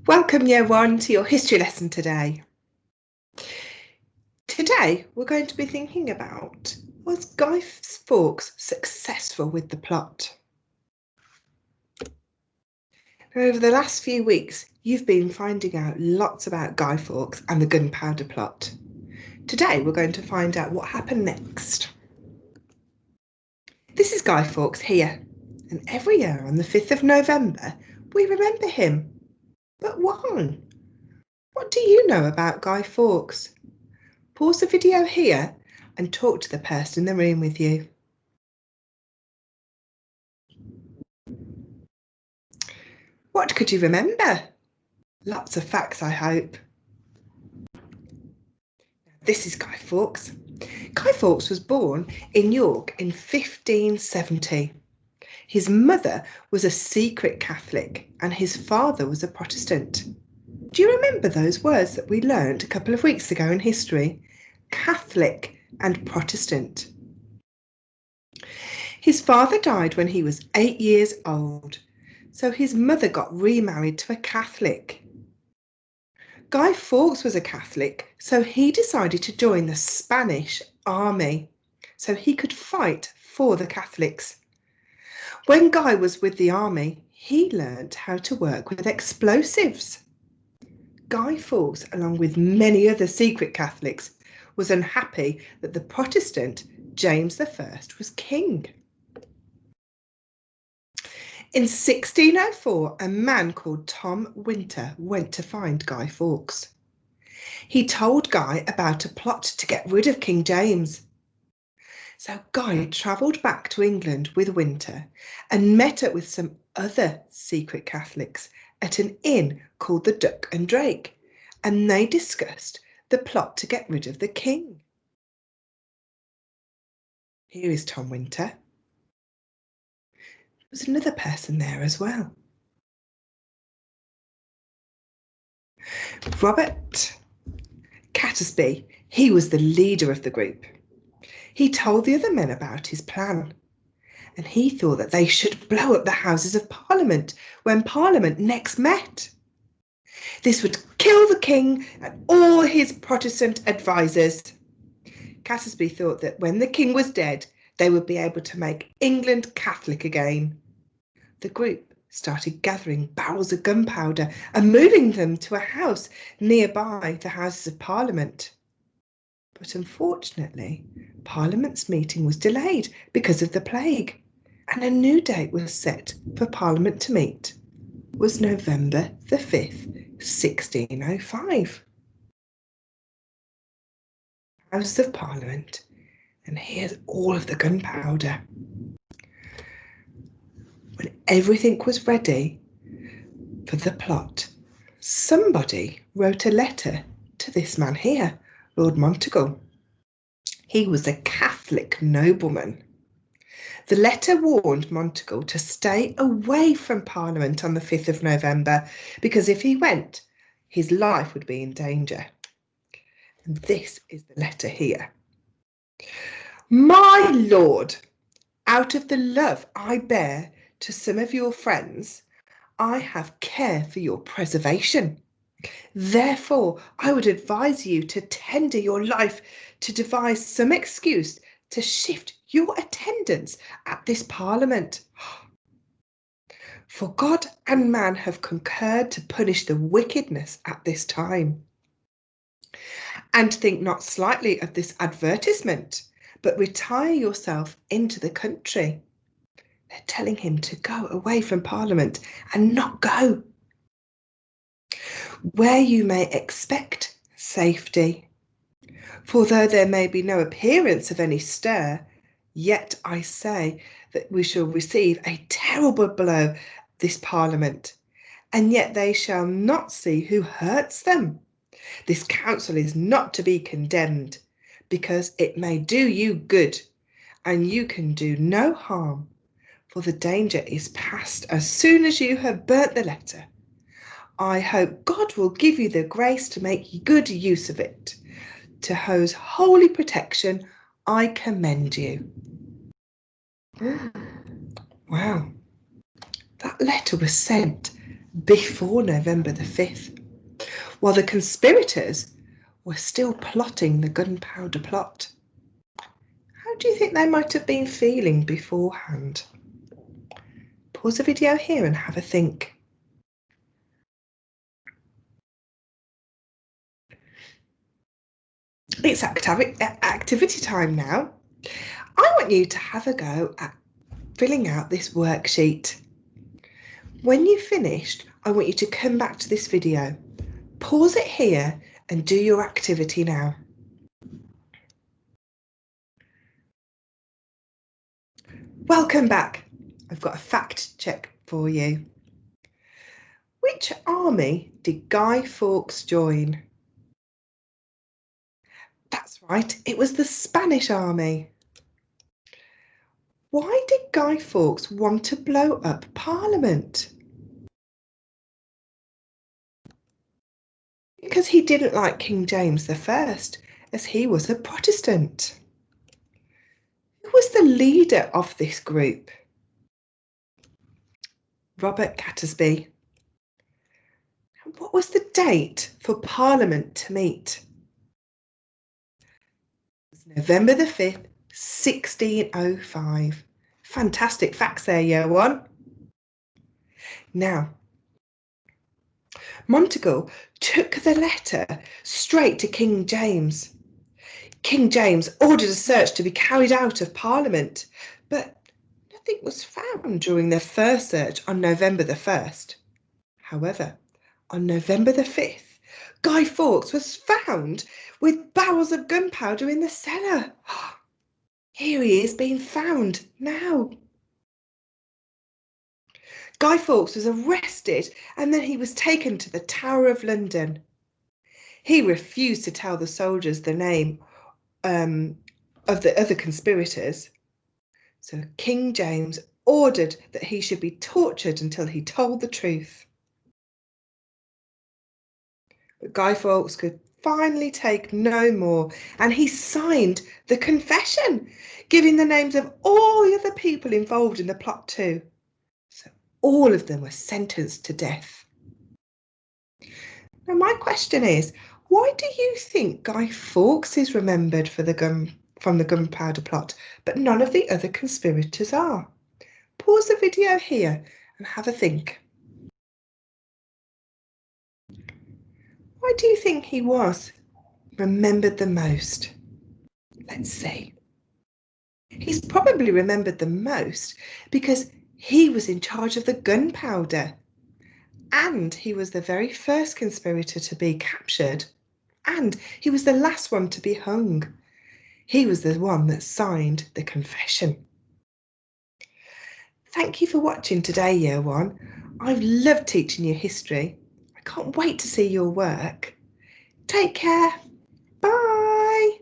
Welcome Year 1 to your history lesson today. Today we're going to be thinking about, was Guy Fawkes successful with the plot? Over the last few weeks you've been finding out lots about Guy Fawkes and the gunpowder plot. Today we're going to find out what happened next. This is Guy Fawkes here, and every year on the 5th of November we remember him. But why? What do you know about Guy Fawkes? Pause the video here and talk to the person in the room with you. What could you remember? Lots of facts, I hope. This is Guy Fawkes. Guy Fawkes was born in York in 1570. His mother was a secret Catholic and his father was a Protestant. Do you remember those words that we learned a couple of weeks ago in history? Catholic and Protestant. His father died when he was 8 years old, so his mother got remarried to a Catholic. Guy Fawkes was a Catholic, so he decided to join the Spanish army so he could fight for the Catholics. When Guy was with the army, he learnt how to work with explosives. Guy Fawkes, along with many other secret Catholics, was unhappy that the Protestant James I was king. In 1604, a man called Tom Winter went to find Guy Fawkes. He told Guy about a plot to get rid of King James. So Guy travelled back to England with Winter and met up with some other secret Catholics at an inn called the Duck and Drake, and they discussed the plot to get rid of the king. Here is Tom Winter. There was another person there as well. Robert Catesby, he was the leader of the group. He told the other men about his plan, and he thought that they should blow up the Houses of Parliament when Parliament next met. This would kill the king and all his Protestant advisers. Catesby thought that when the king was dead, they would be able to make England Catholic again. The group started gathering barrels of gunpowder and moving them to a house nearby the Houses of Parliament. But unfortunately, Parliament's meeting was delayed because of the plague, and a new date was set for Parliament to meet. It was November the 5th, 1605. House of Parliament, and here's all of the gunpowder. When everything was ready for the plot, somebody wrote a letter to this man here, Lord Montagu. He was a Catholic nobleman. The letter warned Montagu to stay away from Parliament on the 5th of November because if he went, his life would be in danger. And this is the letter here. My lord, out of the love I bear to some of your friends, I have care for your preservation. Therefore, I would advise you to tender your life to devise some excuse to shift your attendance at this Parliament. For God and man have concurred to punish the wickedness at this time. And think not slightly of this advertisement, but retire yourself into the country. They're telling him to go away from Parliament and not go. Where you may expect safety. For though there may be no appearance of any stir, yet I say that we shall receive a terrible blow this Parliament, and yet they shall not see who hurts them. This council is not to be condemned, because it may do you good, and you can do no harm, for the danger is past as soon as you have burnt the letter. I hope God will give you the grace to make good use of it. To whose holy protection I commend you. Wow, that letter was sent before November the 5th, while the conspirators were still plotting the gunpowder plot. How do you think they might have been feeling beforehand? Pause the video here and have a think. It's activity time now. I want you to have a go at filling out this worksheet. When you've finished, I want you to come back to this video, pause it here and do your activity now. Welcome back. I've got a fact check for you. Which army did Guy Fawkes join? That's right, it was the Spanish army. Why did Guy Fawkes want to blow up Parliament? Because he didn't like King James I, as he was a Protestant. Who was the leader of this group? Robert Catesby. What was the date for Parliament to meet? It was November the 5th, 1605. Fantastic facts there, year one. Now, Montagu took the letter straight to King James. King James ordered a search to be carried out of Parliament, but nothing was found during their first search on November the 1st. However, on November the 5th, Guy Fawkes was found with barrels of gunpowder in the cellar. Here he is being found now. Guy Fawkes was arrested and then he was taken to the Tower of London. He refused to tell the soldiers the name of the other conspirators. So King James ordered that he should be tortured until he told the truth. But Guy Fawkes could finally take no more, and he signed the confession, giving the names of all the other people involved in the plot too. So all of them were sentenced to death. Now my question is, why do you think Guy Fawkes is remembered from the gunpowder plot, but none of the other conspirators are? Pause the video here and have a think. Why do you think he was remembered the most? Let's see. He's probably remembered the most because he was in charge of the gunpowder, and he was the very first conspirator to be captured, and he was the last one to be hung. He was the one that signed the confession. Thank you for watching today, Year One. I've loved teaching you history. I can't wait to see your work. Take care. Bye.